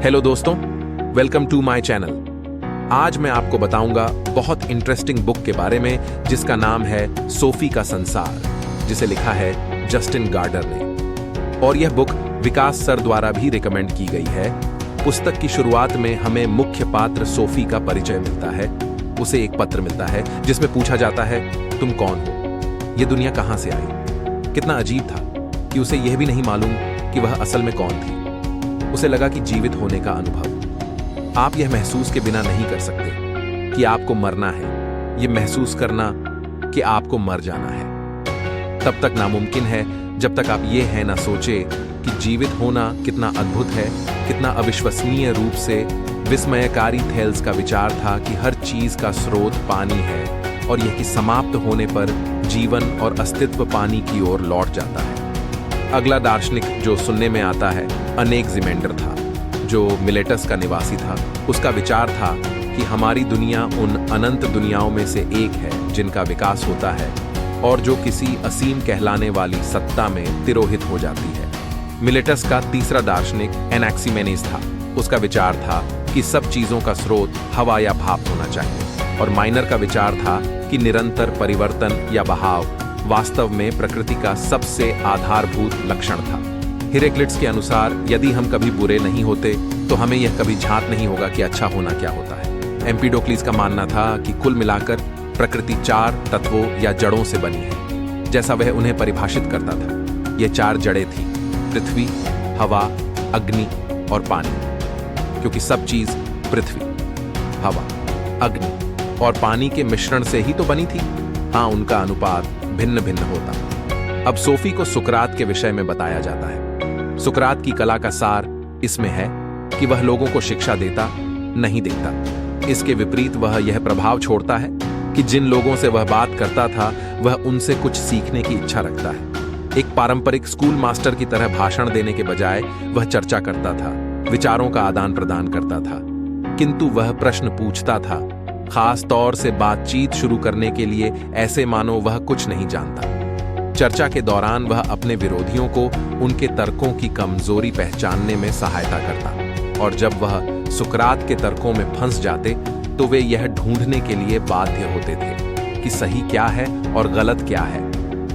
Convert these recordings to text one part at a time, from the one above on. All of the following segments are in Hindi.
हेलो दोस्तों, वेलकम टू माय चैनल। आज मैं आपको बताऊंगा बहुत इंटरेस्टिंग बुक के बारे में जिसका नाम है सोफी का संसार, जिसे लिखा है जस्टिन गार्डर ने। और यह बुक विकास सर द्वारा भी रिकमेंड की गई है। पुस्तक की शुरुआत में हमें मुख्य पात्र सोफी का परिचय मिलता है। उसे एक पत्र मिलता है जिसमें पूछा जाता है, तुम कौन हो, ये दुनिया कहां से आई। कितना अजीब था कि उसे यह भी नहीं मालूम कि वह असल में कौन थी। उसे लगा कि जीवित होने का अनुभव आप यह महसूस के बिना नहीं कर सकते कि आपको मरना है, यह महसूस करना कि आपको मर जाना है तब तक नामुमकिन है जब तक आप ये है ना सोचे कि जीवित होना कितना अद्भुत है। कितना अविश्वसनीय रूप से विस्मयकारी थेल्स का विचार था कि हर चीज का स्रोत पानी है और यह कि समाप्त होने पर जीवन और अस्तित्व पानी की ओर लौट जाता है। अगला दार्शनिक जो सुनने में आता है अनेक्सिमेंडर था, जो मिलेटस का निवासी था। उसका विचार था कि हमारी दुनिया उन अनंत दुनियाओं में से एक है जिनका विकास होता है और जो किसी असीम कहलाने वाली सत्ता में तिरोहित हो जाती है। मिलेटस का तीसरा दार्शनिक एनाक्सिमेनीज था। उसका विचार था कि सब चीजों का स्रोत हवा या भाप होना चाहिए। और माइनर का विचार था कि निरंतर परिवर्तन या बहाव वास्तव में प्रकृति का सबसे आधारभूत लक्षण था। हिरेक्लिट्स के अनुसार यदि हम कभी बुरे नहीं होते तो हमें यह कभी झांक नहीं होगा कि अच्छा होना क्या होता है। एम्पीडोक्लीस का मानना था कि कुल मिलाकर प्रकृति 4 तत्वों या जड़ों से बनी है, जैसा वह उन्हें परिभाषित करता था। ये 4 जड़ें थी, पृथ्वी, हवा, अग्नि और पानी। क्योंकि सब चीज पृथ्वी, हवा, अग्नि और पानी के मिश्रण से ही तो बनी थी। हाँ, उनका अनुपात भिन्न भिन्न होता। अब सोफी को सुकरात के विषय में बताया जाता है। सुकरात की कला का सार इसमें है कि वह लोगों को शिक्षा देता नहीं देता। इसके विपरीत वह यह प्रभाव छोड़ता है कि जिन लोगों से वह बात करता था वह उनसे कुछ सीखने की इच्छा रखता है। एक पारंपरिक स्कूल मास्टर की तरह भाषण देने के बजाय वह चर्चा करता था, विचारों का आदान प्रदान करता था, किंतु वह प्रश्न पूछता था, खास तौर से बातचीत शुरू करने के लिए ऐसे मानो वह कुछ नहीं जानता। चर्चा के दौरान वह अपने विरोधियों को उनके तर्कों की कमजोरी पहचानने में सहायता करता और जब वह सुकरात के तर्कों में फंस जाते तो वे यह ढूंढने के लिए बाध्य होते थे कि सही क्या है और गलत क्या है।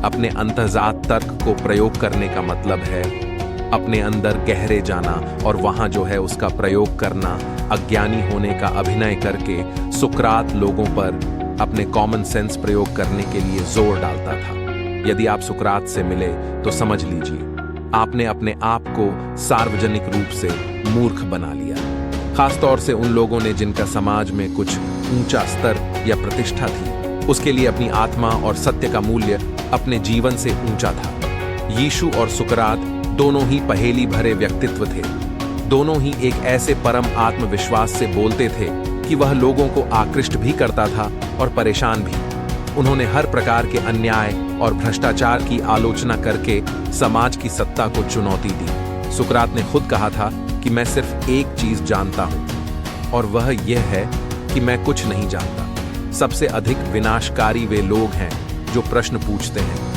अपने अंतर्जात तर्क को प्रयोग करने का मतलब है अपने अंदर गहरे जाना और वहां जो है उसका प्रयोग करना। अज्ञानी होने का अभिनय करके सुकरात लोगों पर अपने कॉमन सेंस प्रयोग करने के लिए जोर डालता था। यदि आप सुकरात से मिले तो समझ लीजिए आपने अपने आप को सार्वजनिक रूप से मूर्ख बना लिया, खास तौर से उन लोगों ने जिनका समाज में कुछ ऊंचा स्तर या प्रतिष्ठा थी। उसके लिए अपनी आत्मा और सत्य का मूल्य अपने जीवन से ऊंचा था। यीशु और सुकरात दोनों ही पहेली भरे व्यक्तित्व थे। दोनों ही एक ऐसे परम आत्मविश्वास से बोलते थे कि वह लोगों को आकृष्ट भी करता था और परेशान भी। उन्होंने हर प्रकार के अन्याय और भ्रष्टाचार की आलोचना करके समाज की सत्ता को चुनौती दी। सुकरात ने खुद कहा था कि मैं सिर्फ एक चीज जानता हूं और वह यह है कि मैं कुछ नहीं जानता। सबसे अधिक विनाशकारी वे लोग हैं जो प्रश्न पूछते हैं।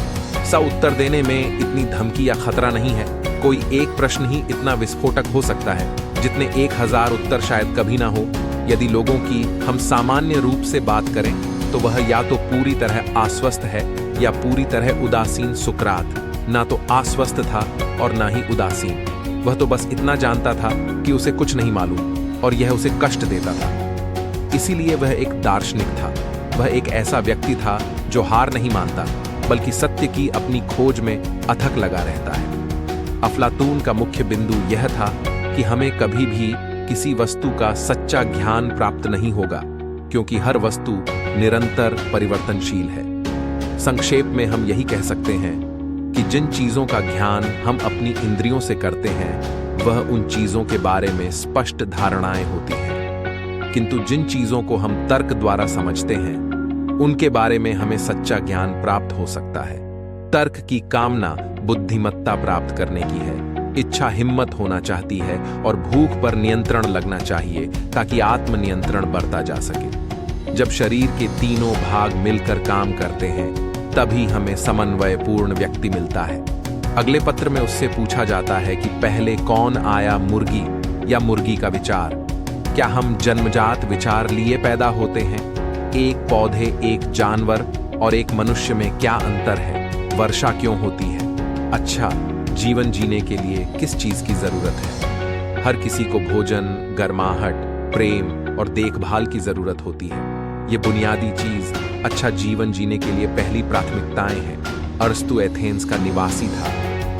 उत्तर देने में इतनी धमकी या खतरा नहीं है। कोई एक प्रश्न ही इतना विस्फोटक हो सकता है जितने 1000 उत्तर शायद कभी ना हो। यदि लोगों की हम सामान्य रूप से बात करें तो वह या तो पूरी तरह आश्वस्त है या पूरी तरह उदासीन। सुकरात ना तो आश्वस्त था और ना ही उदासीन। वह तो बस इतना जानता था कि उसे कुछ नहीं मालूम और यह उसे कष्ट देता था। इसीलिए वह एक दार्शनिक था। वह एक ऐसा व्यक्ति था जो हार नहीं मानता बल्कि सत्य की अपनी खोज में अथक लगा रहता है। अफलातून का मुख्य बिंदु यह था कि हमें कभी भी किसी वस्तु का सच्चा ज्ञान प्राप्त नहीं होगा क्योंकि हर वस्तु निरंतर परिवर्तनशील है। संक्षेप में हम यही कह सकते हैं कि जिन चीजों का ज्ञान हम अपनी इंद्रियों से करते हैं वह उन चीजों के बारे में स्पष्ट धारणाएं होती हैं, किंतु जिन चीजों को हम तर्क द्वारा समझते हैं उनके बारे में हमें सच्चा ज्ञान प्राप्त हो सकता है। तर्क की कामना बुद्धिमत्ता प्राप्त करने की है। इच्छा हिम्मत होना चाहती है और भूख पर नियंत्रण लगना चाहिए ताकि आत्मनियंत्रण बरता जा सके। जब शरीर के तीनों भाग मिलकर काम करते हैं तभी हमें समन्वयपूर्ण व्यक्ति मिलता है। अगले पत्र में उससे पूछा जाता है कि पहले कौन आया, मुर्गी या मुर्गी का विचार? क्या हम जन्मजात विचार लिए पैदा होते हैं? एक पौधे, एक जानवर और एक मनुष्य में क्या अंतर है? वर्षा क्यों होती है? अच्छा, जीवन जीने के लिए किस चीज की जरूरत है? हर किसी को भोजन, गर्माहट, प्रेम और देखभाल की जरूरत होती है। ये बुनियादी चीज अच्छा जीवन जीने के लिए पहली प्राथमिकताएं हैं। अरस्तु एथेंस का निवासी था।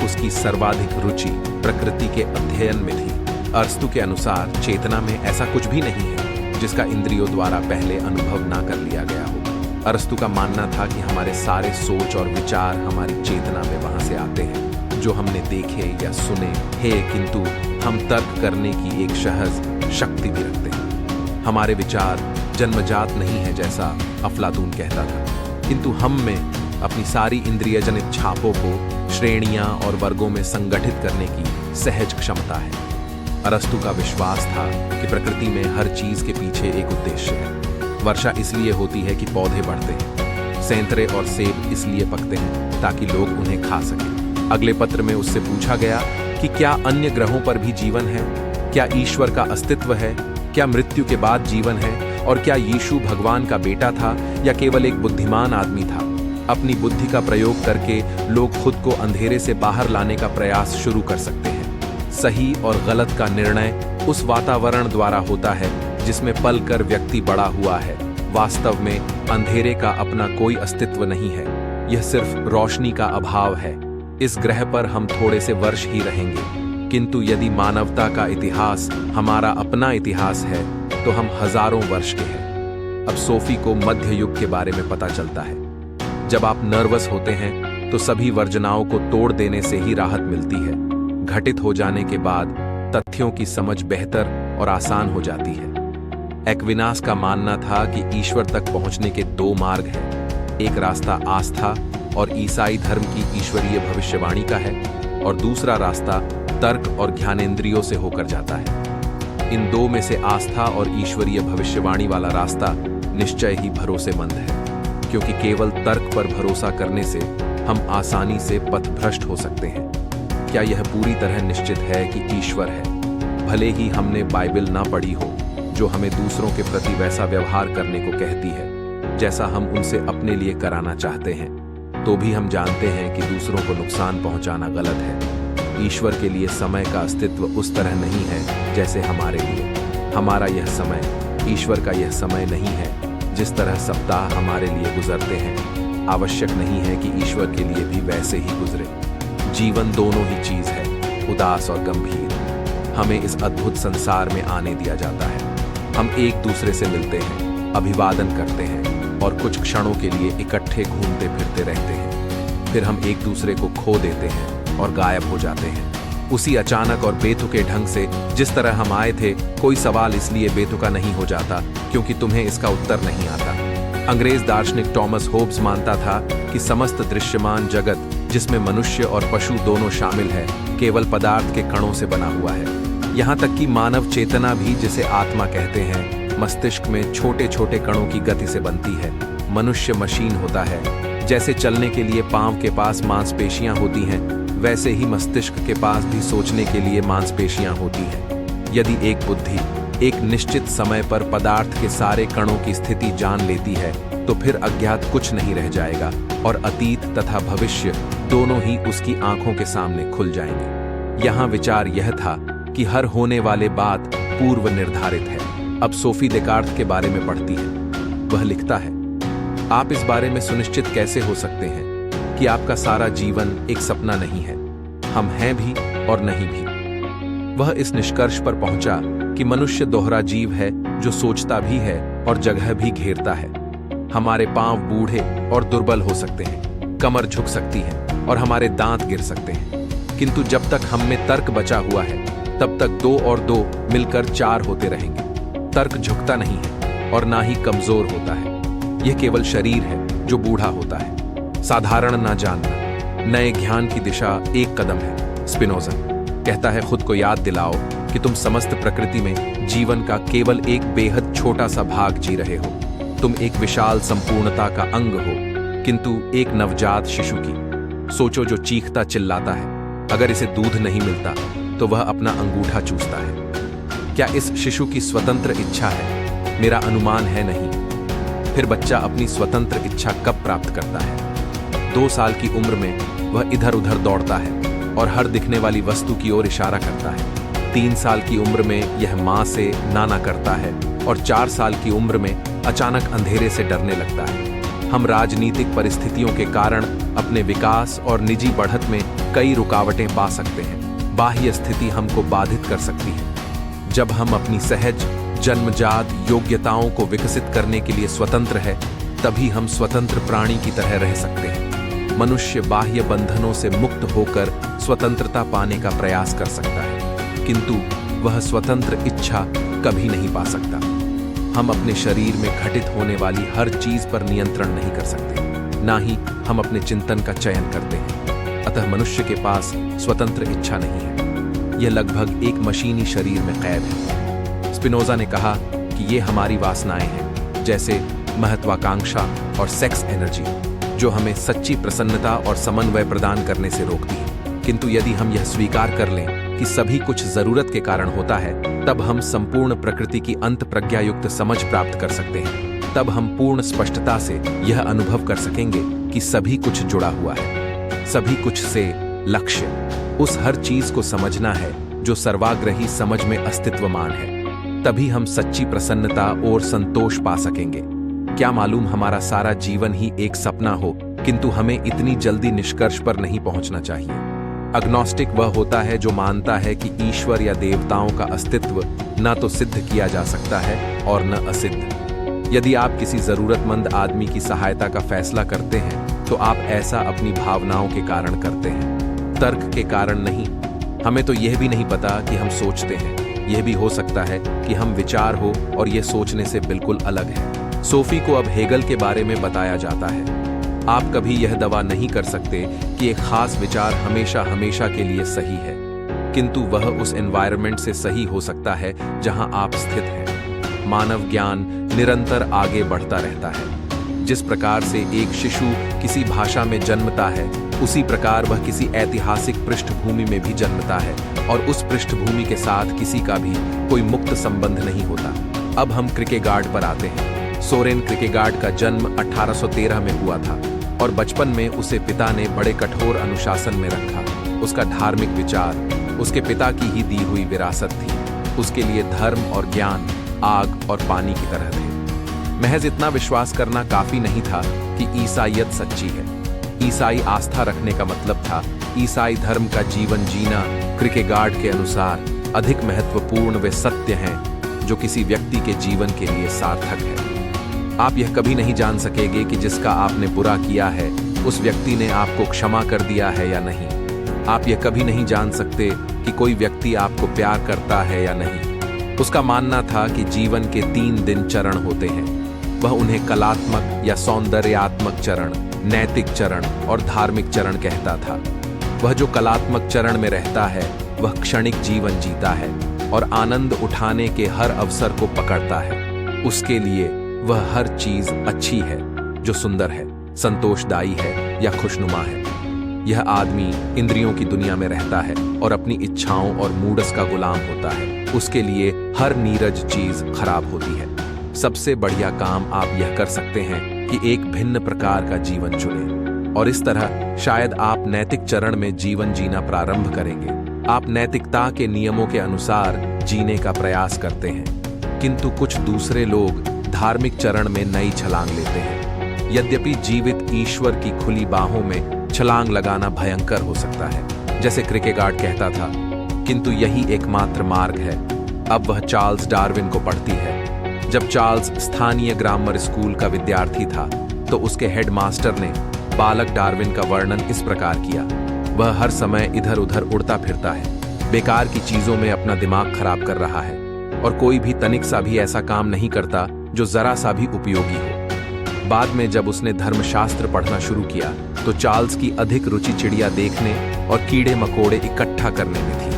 उसकी सर्वाधिक रुचि प्रकृति के अध्ययन में थी। अरस्तु के अनुसार चेतना में ऐसा कुछ भी नहीं है जिसका इंद्रियों द्वारा पहले अनुभव ना कर लिया गया हो। अरस्तु का मानना था कि हमारे सारे सोच और विचार हमारी चेतना में वहां से आते हैं जो हमने देखे या सुने हैं, किंतु हम तर्क करने की एक सहज शक्ति भी रखते हैं। हमारे विचार जन्मजात नहीं है जैसा अफलातून कहता था, किंतु हम में अपनी सारी इंद्रिय जनित छापों को श्रेणियां और वर्गों में संगठित करने की सहज क्षमता है। अरस्तु का विश्वास था कि प्रकृति में हर चीज के पीछे एक उद्देश्य है। वर्षा इसलिए होती है कि पौधे बढ़ते हैं। संतरे और सेब इसलिए पकते हैं ताकि लोग उन्हें खा सकें। अगले पत्र में उससे पूछा गया कि क्या अन्य ग्रहों पर भी जीवन है? क्या ईश्वर का अस्तित्व है? क्या मृत्यु के बाद जीवन है? और क्या यीशु भगवान का बेटा था या केवल एक बुद्धिमान आदमी था? अपनी बुद्धि का प्रयोग करके लोग खुद को अंधेरे से बाहर लाने का प्रयास शुरू कर सकते हैं। सही और गलत का निर्णय उस वातावरण द्वारा होता है जिसमें पलकर व्यक्ति बड़ा हुआ है। वास्तव में अंधेरे का अपना कोई अस्तित्व नहीं है, यह सिर्फ रोशनी का अभाव है। इस ग्रह पर हम थोड़े से वर्ष ही रहेंगे, किंतु यदि मानवता का इतिहास हमारा अपना इतिहास है तो हम हजारों वर्ष के हैं। अब सोफी को मध्य युग के बारे में पता चलता है। जब आप नर्वस होते हैं तो सभी वर्जनाओं को तोड़ देने से ही राहत मिलती है। घटित हो जाने के बाद तथ्यों की समझ बेहतर और आसान हो जाती है। एक्विनास का मानना था कि ईश्वर तक पहुंचने के दो मार्ग हैं। एक रास्ता आस्था और ईसाई धर्म की ईश्वरीय भविष्यवाणी का है, और दूसरा रास्ता तर्क और ज्ञानेंद्रियों से होकर जाता है। इन दो में से आस्था और ईश्वरीय भविष्यवाणी वाला रास्ता निश्चय ही भरोसेमंद है, क्योंकि केवल तर्क पर भरोसा करने से हम आसानी से पथभ्रष्ट हो सकते हैं। क्या यह पूरी तरह निश्चित है कि ईश्वर है? भले ही हमने बाइबल ना पढ़ी हो, जो हमें दूसरों के प्रति वैसा व्यवहार करने को कहती है जैसा हम उनसे अपने लिए कराना चाहते हैं, तो भी हम जानते हैं कि दूसरों को नुकसान पहुंचाना गलत है। ईश्वर के लिए समय का अस्तित्व उस तरह नहीं है जैसे हमारे लिए। हमारा यह समय ईश्वर का यह समय नहीं है। जिस तरह सप्ताह हमारे लिए गुजरते हैं, आवश्यक नहीं है कि ईश्वर के लिए भी वैसे ही गुजरे। जीवन दोनों ही चीज है, उदास और गंभीर। हमें इस अद्भुत संसार में आने दिया जाता है। हम एक दूसरे से मिलते हैं, अभिवादन करते हैं और कुछ क्षणों के लिए इकट्ठे घूमते फिरते रहते हैं। फिर हम एक दूसरे को खो देते हैं और गायब हो जाते हैं, उसी अचानक और बेतुके ढंग से जिस तरह हम आए थे। कोई सवाल इसलिए बेतुका नहीं हो जाता क्योंकि तुम्हें इसका उत्तर नहीं आता। अंग्रेज दार्शनिक टॉमस होब्स मानता था कि समस्त दृश्यमान जगत, जिसमें मनुष्य और पशु दोनों शामिल है, केवल पदार्थ के कणों से बना हुआ है। यहाँ तक कि मानव चेतना भी, जिसे आत्मा कहते हैं, मस्तिष्क में छोटे छोटे कणों की गति से बनती है। मनुष्य मशीन होता है। जैसे चलने के लिए पांव के पास मांसपेशियां होती हैं, वैसे ही मस्तिष्क के पास भी सोचने के लिए मांसपेशियां होती हैं। यदि एक बुद्धि एक निश्चित समय पर पदार्थ के सारे कणों की स्थिति जान लेती है, तो फिर अज्ञात कुछ नहीं रह जाएगा और अतीत तथा भविष्य दोनों ही उसकी आंखों के सामने खुल जाएंगे। यहाँ विचार यह था कि हर होने वाले बात पूर्व निर्धारित है। अब सोफी देकार्त के बारे में पढ़ती है। वह लिखता है, आप इस बारे में सुनिश्चित कैसे हो सकते हैं कि आपका सारा जीवन एक सपना नहीं है? हम हैं भी और नहीं भी। वह इस निष्कर्ष पर पहुंचा कि मनुष्य दोहरा जीव है जो सोचता भी है और जगह भी घेरता है। हमारे पांव बूढ़े और दुर्बल हो सकते हैं, कमर झुक सकती है और हमारे दांत गिर सकते हैं, किंतु जब तक हम में तर्क बचा हुआ है तब तक 2 और 2 मिलकर 4 होते रहेंगे। तर्क झुकता नहीं है और ना ही कमजोर होता है। यह केवल शरीर है जो बूढ़ा होता है। साधारण ना जानना नए ज्ञान की दिशा एक कदम है। स्पिनोजा कहता है, खुद को याद दिलाओ कि तुम समस्त प्रकृति में जीवन का केवल एक बेहद छोटा सा भाग जी रहे हो। तुम एक विशाल संपूर्णता का अंग हो, किंतु एक नवजात शिशु की। सोचो, जो चीखता चिल्लाता है, अगर इसे दूध नहीं मिलता तो वह अपना अंगूठा चूसता है। क्या इस शिशु की स्वतंत्र इच्छा है? मेरा अनुमान है नहीं। फिर बच्चा अपनी स्वतंत्र इच्छा कब प्राप्त करता है? 2 साल की उम्र में वह इधर उधर दौड़ता है और हर दिखने वाली वस्तु की ओर इशारा करता है। 3 साल की उम्र में यह माँ से नाना करता है और 4 साल की उम्र में अचानक अंधेरे से डरने लगता है। हम राजनीतिक परिस्थितियों के कारण अपने विकास और निजी बढ़त में कई रुकावटें पा सकते हैं। बाह्य स्थिति हमको बाधित कर सकती है। जब हम अपनी सहज जन्मजात योग्यताओं को विकसित करने के लिए स्वतंत्र है, तभी हम स्वतंत्र प्राणी की तरह रह सकते हैं। मनुष्य बाह्य बंधनों से मुक्त होकर स्वतंत्रता पाने का प्रयास कर सकता है, किंतु वह स्वतंत्र इच्छा कभी नहीं पा सकता। हम अपने शरीर में घटित होने वाली हर चीज पर नियंत्रण नहीं कर सकते, ना ही हम अपने चिंतन का चयन करते हैं। अतः मनुष्य के पास स्वतंत्र इच्छा नहीं है। यह लगभग एक मशीनी शरीर में कैद है। स्पिनोजा ने कहा कि ये हमारी वासनाएं हैं, जैसे महत्वाकांक्षा और सेक्स एनर्जी, जो हमें सच्ची प्रसन्नता और समन्वय प्रदान करने से रोकती है। किंतु यदि हम यह स्वीकार कर लें कि सभी कुछ जरूरत के कारण होता है, तब हम संपूर्ण प्रकृति की अंत प्रज्ञायुक्त समझ प्राप्त कर सकते हैं। तब हम पूर्ण स्पष्टता से यह अनुभव कर सकेंगे कि सभी कुछ जुड़ा हुआ है। सभी कुछ से लक्ष्य उस हर चीज को समझना है जो सर्वाग्रही समझ में अस्तित्वमान है। तभी हम सच्ची प्रसन्नता और संतोष पा सकेंगे। क्या मालूम हमारा सारा जीवन ही एक सपना हो, किंतु हमें इतनी जल्दी निष्कर्ष पर नहीं पहुंचना चाहिए। अग्नोस्टिक वह होता है जो मानता है कि ईश्वर या देवताओं का अस्तित्व न तो सिद्ध किया जा सकता है और न असिद्ध। यदि आप किसी जरूरतमंद आदमी की सहायता का फैसला करते हैं, तो आप ऐसा अपनी भावनाओं के कारण करते हैं, तर्क के कारण नहीं। हमें तो यह भी नहीं पता कि हम सोचते हैं। यह भी हो सकता है कि हम विचार हो और यह सोचने से बिल्कुल अलग है। सोफी को अब हेगल के बारे में बताया जाता है। आप कभी यह दावा नहीं कर सकते कि एक खास विचार हमेशा हमेशा के लिए सही है, किंतु वह उस एनवायरनमेंट से सही हो सकता है जहां आप स्थित हैं। मानव ज्ञान निरंतर आगे बढ़ता रहता है। जिस प्रकार से एक शिशु किसी भाषा में जन्मता है, उसी प्रकार वह किसी ऐतिहासिक पृष्ठभूमि में भी जन्मता है, और उस पृष्ठभूमि के साथ किसी का भी कोई मुक्त संबंध नहीं होता। अब हम क्रिकेगार्ड पर आते हैं। सोरेन क्रिकेगार्ड का जन्म 1813 में हुआ था और बचपन में उसे पिता ने बड़े कठोर अनुशासन में रखा। उसका धार्मिक विचार उसके पिता की ही दी हुई विरासत थी। उसके लिए धर्म और ज्ञान आग और पानी की तरह थे। महज इतना विश्वास करना काफी नहीं था कि ईसाईयत सच्ची है। ईसाई आस्था रखने का मतलब था ईसाई धर्म का जीवन जीना क्रिकेगार्ड के अनुसार अधिक महत्वपूर्ण वे सत्य हैं जो किसी व्यक्ति के जीवन के लिए सार्थक है। आप यह कभी नहीं जान सकेंगे कि जिसका आपने बुरा किया है उस व्यक्ति ने आपको क्षमा कर दिया है या नहीं। आप यह कभी नहीं जान सकते कि कोई व्यक्ति आपको प्यार करता है या नहीं। उसका मानना था कि जीवन के 3 दिन चरण होते हैं। वह उन्हें कलात्मक या सौंदर्यात्मक चरण, नैतिक चरण और धार्मिक चरण कहता था। वह जो कलात्मक चरण में रहता है वह क्षणिक जीवन जीता है और आनंद उठाने के हर अवसर को पकड़ता है। उसके लिए वह हर चीज अच्छी है जो सुंदर है, संतोषदायी है या खुशनुमा है। यह आदमी इंद्रियों की दुनिया में रहता है और अपनी इच्छाओं और मूडस का गुलाम होता है। उसके लिए हर नीरज चीज खराब होती है। सबसे बढ़िया काम आप यह कर सकते हैं कि एक भिन्न प्रकार का जीवन चुनें, और इस तरह शायद आप नैतिक चरण में जीवन जीना प्रारंभ करेंगे। आप नैतिकता के नियमों के अनुसार जीने का प्रयास करते हैं, किंतु कुछ दूसरे लोग धार्मिक चरण में नई छलांग लेते हैं। यद्यपि जीवित ईश्वर की खुली बाहों में छलांग लगाना भयंकर हो सकता है, जैसे क्रिकेगार्ड कहता था, किंतु यही एकमात्र मार्ग है। अब वह चार्ल्स डार्विन को पढ़ती है। जब चार्ल्स स्थानीय ग्रामर स्कूल का विद्यार्थी था तो उसके हेडमास्टर ने बालक डार्विन का वर्णन इस प्रकार किया। वह हर समय इधर उधर उड़ता फिरता है, बेकार की चीजों में अपना दिमाग खराब कर रहा है और कोई भी तनिक सा भी ऐसा काम नहीं करता जो जरा सा भी उपयोगी हो। बाद में जब उसने धर्मशास्त्र पढ़ना शुरू किया तो चार्ल्स की अधिक रुचि चिड़िया देखने और कीड़े मकोड़े इकट्ठा करने में थी,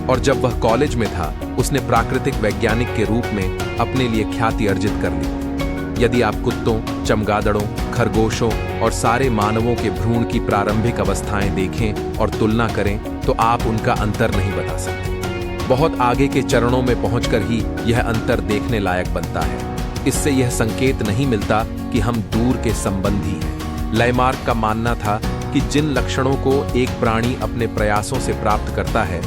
और जब वह कॉलेज में था उसने प्राकृतिक वैज्ञानिक के रूप में अपने लिए ख्याति अर्जित कर ली। यदि आप कुत्तों, चमगादड़ों, खरगोशों और सारे मानवों के भ्रूण की प्रारंभिक अवस्थाएं देखें और तुलना करें तो आप उनका अंतर नहीं बता सकते। बहुत आगे के चरणों में पहुंचकर ही यह अंतर देखने लायक बनता है। इससे यह संकेत नहीं मिलता कि हम दूर के संबंधी हैं। लैमार्क का मानना था कि जिन लक्षणों को एक प्राणी अपने प्रयासों से प्राप्त करता है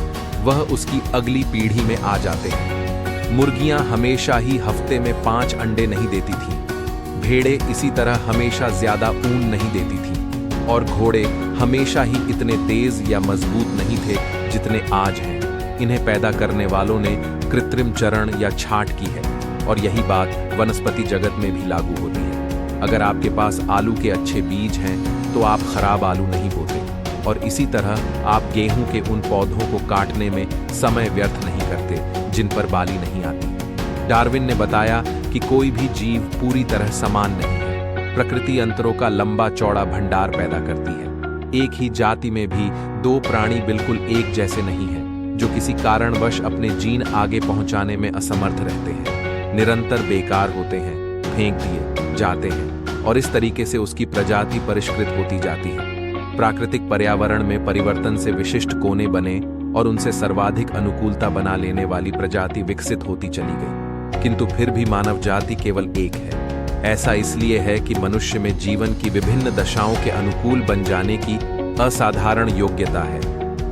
वह उसकी अगली पीढ़ी में आ जाते हैं। मुर्गियां हमेशा ही हफ्ते में 5 अंडे नहीं देती थीं। भेड़ें इसी तरह हमेशा ज्यादा ऊन नहीं देती थीं और घोड़े हमेशा ही इतने तेज या मजबूत नहीं थे जितने आज हैं। इन्हें पैदा करने वालों ने कृत्रिम चरण या छांट की है और यही बात वनस्पति जगत में भी लागू होती है। अगर आपके पास आलू के अच्छे बीज हैं तो आप खराब आलू नहीं बोते और इसी तरह आप गेहूं के उन पौधों को काटने में समय व्यर्थ नहीं करते जिन पर बाली नहीं आती। डार्विन ने बताया कि कोई भी जीव पूरी तरह समान नहीं है। प्रकृति अंतरों का लंबा चौड़ा भंडार पैदा करती है। एक ही जाति में भी 2 प्राणी बिल्कुल एक जैसे नहीं हैं, जो किसी कारणवश अपने जीन आगे पहुंचाने में असमर्थ रहते हैं, निरंतर बेकार होते हैं, फेंक दिए जाते हैं और इस तरीके से उसकी प्रजाति परिष्कृत होती जाती है। प्राकृतिक पर्यावरण में परिवर्तन से विशिष्ट कोने बने और उनसे सर्वाधिक अनुकूलता बना लेने वाली प्रजाति विकसित होती चली गई, किंतु फिर भी मानव जाति केवल एक है। ऐसा इसलिए है कि मनुष्य में जीवन की विभिन्न दशाओं के अनुकूल बन जाने की असाधारण योग्यता है।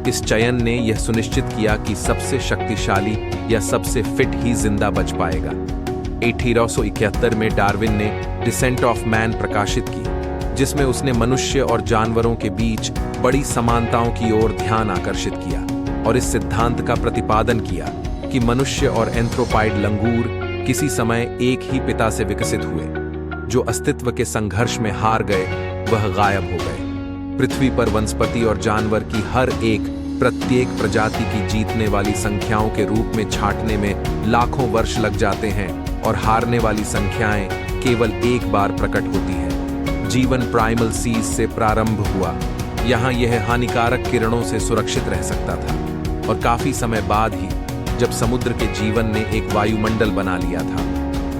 इस चयन ने यह सुनिश्चित किया कि सबसे शक्तिशाली या सबसे फिट ही जिंदा बच पाएगा। 1871 में डार्विन ने डिसेंट ऑफ मैन प्रकाशित की, जिसमें उसने मनुष्य और जानवरों के बीच बड़ी समानताओं की ओर ध्यान आकर्षित किया और इस सिद्धांत का प्रतिपादन किया कि मनुष्य और एंथ्रोपॉइड लंगूर किसी समय एक ही पिता से विकसित हुए। जो अस्तित्व के संघर्ष में हार गए वह गायब हो गए। पृथ्वी पर वनस्पति और जानवर की हर एक प्रत्येक प्रजाति की जीतने वाली संख्याओं के रूप में छांटने में लाखों वर्ष लग जाते हैं और हारने वाली संख्याएं केवल एक बार प्रकट होती है। जीवन प्राइमल सीज से प्रारंभ हुआ। यहाँ यह हानिकारक किरणों से सुरक्षित रह सकता था और काफी समय बाद ही जब समुद्र के जीवन ने एक वायुमंडल बना लिया था,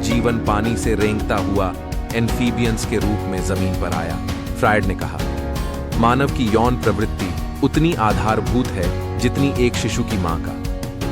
जीवन पानी से रेंगता हुआ एम्फीबियंस के रूप में जमीन पर आया। फ्रायड ने कहा, मानव की यौन प्रवृत्ति उतनी आधारभूत है जितनी एक शिशु की मां का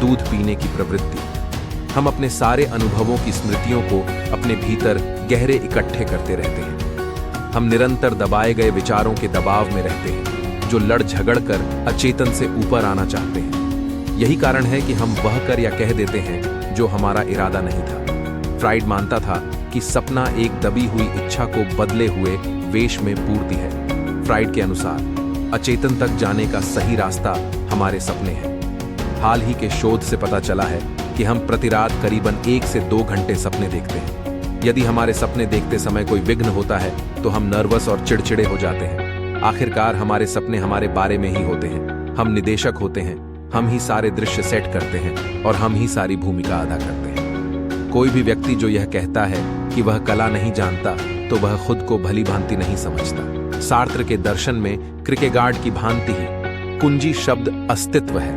दूध पीने की प्रवृत्ति। हम अपने सारे अनुभवों की स्मृतियों को अपने भीतर गहरे इकट्ठे करते रहते हैं। हम निरंतर दबाए गए विचारों के दबाव में रहते हैं जो लड़ झगड़ कर अचेतन से ऊपर आना चाहते हैं। यही कारण है कि हम वह कर या कह देते हैं जो हमारा इरादा नहीं था। फ्राइड मानता था कि सपना एक दबी हुई इच्छा को बदले हुए वेश में पूर्ति है। फ्राइड के अनुसार अचेतन तक जाने का सही रास्ता हमारे सपने हैं। हाल ही के शोध से पता चला है कि हम प्रति रात करीबन 1 से 2 घंटे सपने देखते हैं। यदि हमारे सपने देखते समय कोई विघ्न होता है तो हम नर्वस और चिड़चिड़े हो जाते हैं। आखिरकार हमारे सपने हमारे बारे में ही होते हैं। हम निदेशक होते हैं, हम ही सारे दृश्य सेट करते हैं और हम ही सारी भूमिका अदा करते हैं। कोई भी व्यक्ति जो यह कहता है कि वह कला नहीं जानता तो वह खुद को भली भांति नहीं समझता। सार्त्र के दर्शन में क्रिकेगार्ड की भांति ही कुंजी शब्द अस्तित्व है,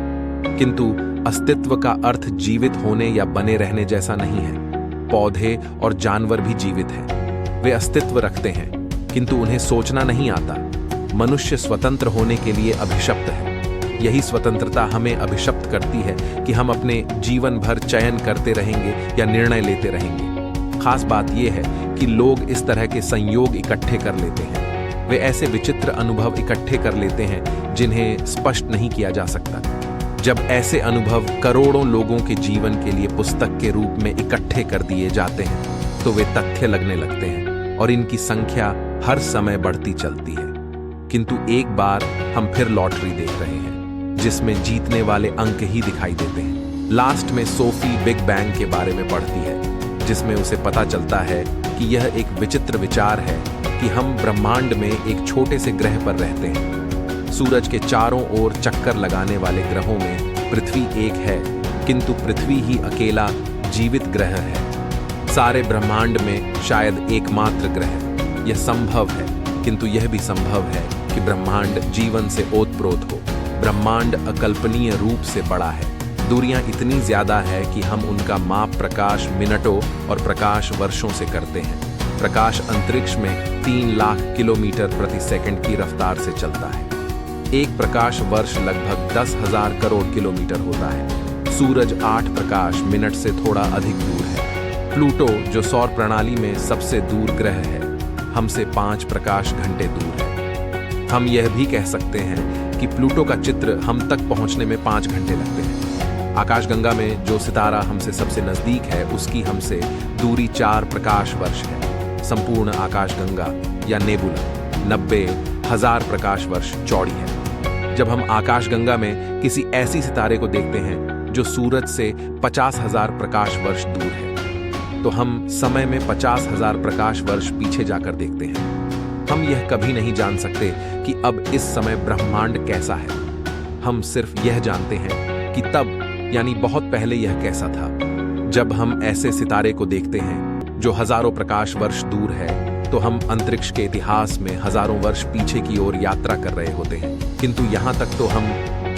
किंतु अस्तित्व का अर्थ जीवित होने या बने रहने जैसा नहीं है। पौधे और जानवर भी जीवित हैं। वे अस्तित्व रखते हैं किंतु उन्हें सोचना नहीं आता। मनुष्य स्वतंत्र होने के लिए अभिशप्त है। यही स्वतंत्रता हमें अभिशप्त करती है कि हम अपने जीवन भर चयन करते रहेंगे या निर्णय लेते रहेंगे। खास बात यह है कि लोग इस तरह के संयोग इकट्ठे कर लेते हैं। वे ऐसे विचित्र अनुभव इकट्ठे कर लेते हैं जिन्हें स्पष्ट नहीं किया जा सकता। जब ऐसे अनुभव करोड़ों लोगों के जीवन के लिए पुस्तक के रूप में इकट्ठे कर दिए जाते हैं तो वे तथ्य लगने लगते हैं और इनकी संख्या हर समय बढ़ती चलती है। किंतु एक बार हम फिर लॉटरी देख रहे हैं जिसमें जीतने वाले अंक ही दिखाई देते हैं। लास्ट में सोफी बिग बैंग के बारे में पढ़ती है, जिसमें उसे पता चलता है कि यह एक विचित्र विचार है कि हम ब्रह्मांड में एक छोटे से ग्रह पर रहते हैं। सूरज के चारों ओर चक्कर लगाने वाले ग्रहों में पृथ्वी एक है, किंतु पृथ्वी ही अकेला जीवित ग्रह है। सारे ब्रह्मांड में शायद एकमात्र ग्रह। यह संभव है, किंतु यह भी संभव है कि ब्रह्मांड जीवन से ओतप्रोत हो। ब्रह्मांड अकल्पनीय रूप से बड़ा है। दूरियां इतनी ज्यादा है कि हम उनका माप प्रकाश मिनटों और प्रकाश वर्षों से करते हैं। प्रकाश अंतरिक्ष में 3 लाख किलोमीटर प्रति सेकंड की रफ्तार से चलता है। एक प्रकाश वर्ष लगभग 10,000 करोड़ किलोमीटर होता है। सूरज 8 प्रकाश मिनट से थोड़ा अधिक दूर है। प्लूटो, जो सौर प्रणाली में सबसे दूर ग्रह है, हमसे 5 प्रकाश घंटे दूर है। हम यह भी कह सकते हैं कि प्लूटो का चित्र हम तक पहुंचने में 5 घंटे लगते हैं। आकाशगंगा में जो सितारा हमसे सबसे नजदीक है, उसकी हमसे दूरी 4 प्रकाश वर्ष है। संपूर्ण आकाशगंगा या नेबुला 90,000 प्रकाश वर्ष चौड़ी है। जब हम आकाशगंगा में किसी ऐसी सितारे को देखते हैं जो सूरज से 50,000 प्रकाश वर्ष दूर है, तो हम समय में 50,000 प्रकाश वर्ष पीछे जाकर देखते हैं। हम यह कभी नहीं जान सकते कि अब इस समय ब्रह्मांड कैसा है। हम सिर्फ यह जानते हैं कि तब, यानी बहुत पहले, यह कैसा था। जब हम ऐसे सितारे को देखते हैं जो हजारों प्रकाश वर्ष दूर है, तो हम अंतरिक्ष के इतिहास में हजारों वर्ष पीछे की ओर यात्रा कर रहे होते हैं। किंतु यहाँ तक तो हम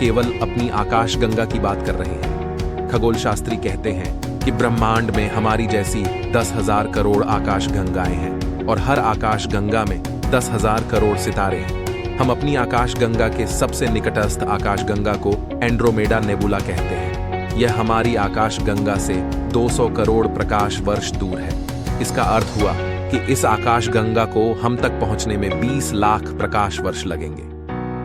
केवल अपनी आकाशगंगा की बात कर रहे हैं। खगोल शास्त्री कहते हैं कि ब्रह्मांड में हमारी जैसी 10,000 करोड़ आकाशगंगाएं हैं और हर आकाशगंगा में 10,000 करोड़ सितारे हैं। हम अपनी आकाशगंगा के सबसे निकटस्थ आकाशगंगा को एंड्रोमेडा नेबुला कहते हैं। यह हमारी आकाशगंगा से 200 करोड़ प्रकाश वर्ष दूर है। इसका अर्थ हुआ कि इस आकाशगंगा को हम तक पहुंचने में 20 लाख प्रकाश वर्ष लगेंगे।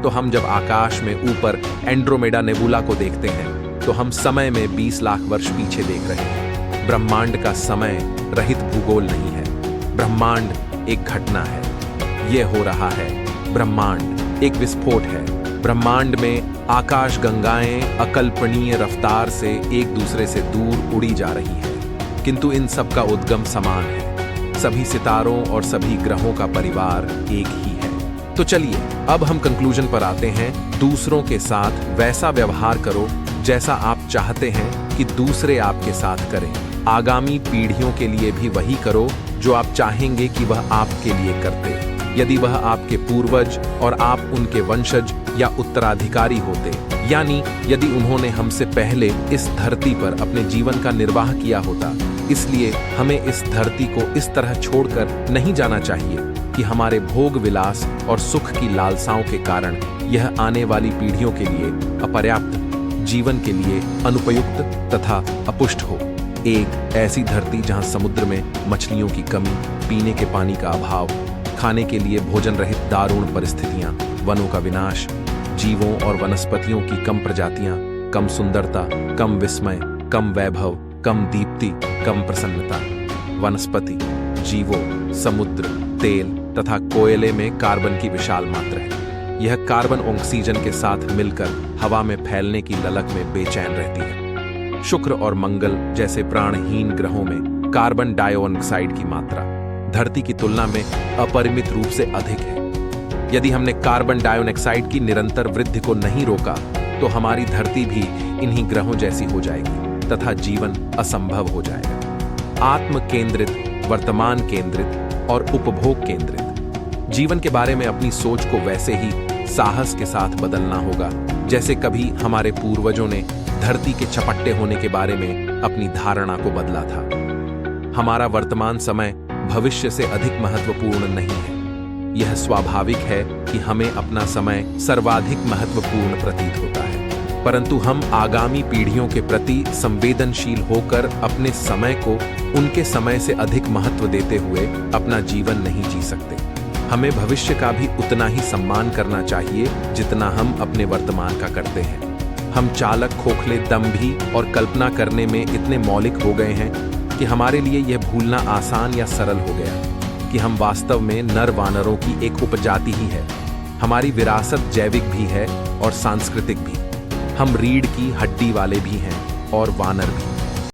तो हम जब आकाश में ऊपर एंड्रोमेडा नेबुला को देखते हैं, तो हम समय में 20 लाख वर्ष पीछे देख रहे हैं। ब्रह्मांड का समय रहित भूगोल नहीं है। ब्रह्मांड एक घटना है। यह हो रहा है। ब्रह्मांड एक विस्फोट है। ब्रह्मांड में आकाशगंगाएं अकल्पनीय रफ्तार से एक दूसरे से दूर उड़ी जा रही हैं, किंतु इन सब का उद्गम समान है। सभी सितारों और सभी ग्रहों का परिवार एक ही है। तो चलिए अब हम कंक्लूजन पर आते हैं। दूसरों के साथ वैसा व्यवहार करो जैसा आप चाहते हैं कि दूसरे आपके साथ करें। आगामी पीढ़ियों के लिए भी वही करो जो आप चाहेंगे कि वह आपके लिए करते। यदि वह आपके पूर्वज और आप उनके वंशज या उत्तराधिकारी होते, यानी यदि उन्होंने हमसे पहले इस धरती पर अपने जीवन का निर्वाह किया होता। इसलिए हमें इस धरती को इस तरह छोड़कर नहीं जाना चाहिए कि हमारे भोग विलास और सुख की लालसाओं के कारण यह आने वाली पीढ़ियों के लिए अपर्याप्त, जीवन के लिए अनुपयुक्त तथा अपुष्ट हो। एक ऐसी धरती जहां समुद्र में मछलियों की कमी, पीने के पानी का अभाव, खाने के लिए भोजन रहित दारुण परिस्थितियां, वनों का विनाश, जीवों और वनस्पतियों की कम प्रजातियां, कम सुंदरता, कम विस्मय, कम वैभव, कम दीप्ति, कम प्रसन्नता। वनस्पति, जीवों, समुद्र, तेल तथा कोयले में कार्बन की विशाल मात्रा है। यह कार्बन ऑक्सीजन के साथ मिलकर हवा में फैलने की ललक में बेचैन रहती है। शुक्र और मंगल जैसे प्राणहीन ग्रहों में कार्बन डाइऑक्साइड की मात्रा धरती की तुलना में अपरिमित रूप से अधिक है। यदि हमने कार्बन डाइऑक्साइड की निरंतर वृद्धि को नहीं रोका, तो हमारी धरती भी इन्हीं ग्रहों जैसी हो जाएगी तथा जीवन असंभव हो जाएगा। आत्म केंद्रित, वर्तमान केंद्रित और उपभोग केंद्रित जीवन के बारे में अपनी सोच को वैसे ही साहस के साथ बदलना होगा जैसे कभी हमारे पूर्वजों ने धरती के चपट्टे होने के बारे में अपनी धारणा को बदला था। हमारा वर्तमान समय भविष्य से अधिक महत्वपूर्ण नहीं है। यह स्वाभाविक है कि हमें अपना समय सर्वाधिक महत्वपूर्ण प्रतीत होता है, परंतु हम आगामी पीढ़ियों के प्रति संवेदनशील होकर अपने समय को उनके समय से अधिक महत्व देते हुए अपना जीवन नहीं जी सकते। हमें भविष्य का भी उतना ही सम्मान करना चाहिए जितना हम अपने वर्तमान का करते हैं। हम चालक, खोखले, दंभी और कल्पना करने में इतने मौलिक हो गए हैं कि हमारे लिए यह भूलना आसान या सरल हो गया कि हम वास्तव में नर वानरों की एक उपजाति ही है। हमारी विरासत जैविक भी है और सांस्कृतिक भी। हम रीढ़ की हड्डी वाले भी हैं और वानर भी।